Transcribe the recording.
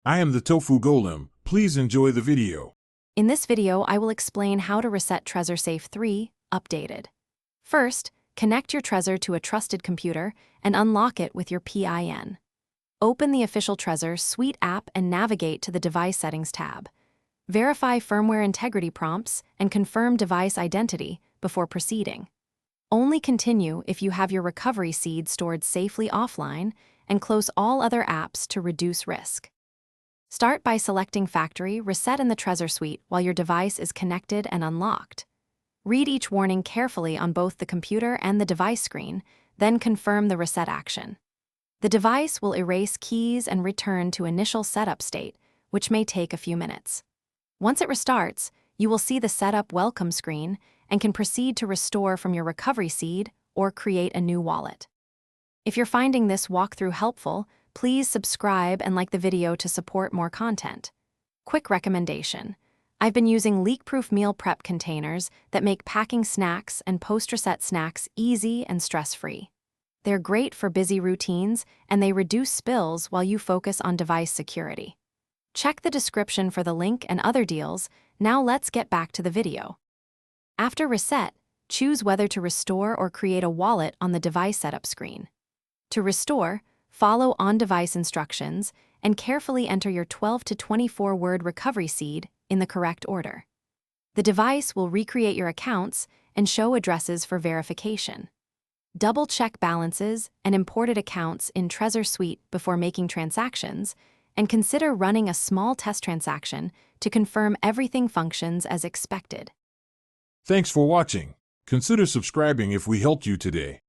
I am the Tofu Golem. Please enjoy the video. In this video, I will explain how to reset Trezor Safe 3 updated. First, connect your Trezor to a trusted computer and unlock it with your PIN. Open the official Trezor Suite app and navigate to the Device Settings tab. Verify firmware integrity prompts and confirm device identity before proceeding. Only continue if you have your recovery seed stored safely offline, and close all other apps to reduce risk. Start by selecting Factory Reset in the Trezor Suite while your device is connected and unlocked. Read each warning carefully on both the computer and the device screen, then confirm the reset action. The device will erase keys and return to initial setup state, which may take a few minutes. Once it restarts, you will see the Setup Welcome screen and can proceed to restore from your recovery seed or create a new wallet. If you're finding this walkthrough helpful, please subscribe and like the video to support more content. Quick recommendation: I've been using leak-proof meal prep containers that make packing snacks and post-reset snacks easy and stress-free. They're great for busy routines, and they reduce spills while you focus on device security. Check the description for the link and other deals. Now let's get back to the video. After reset, choose whether to restore or create a wallet on the device setup screen. To restore, follow on-device instructions and carefully enter your 12 to 24-word recovery seed in the correct order. The device will recreate your accounts and show addresses for verification. Double-check balances and imported accounts in Trezor Suite before making transactions, and consider running a small test transaction to confirm everything functions as expected. Thanks for watching. Consider subscribing if we helped you today.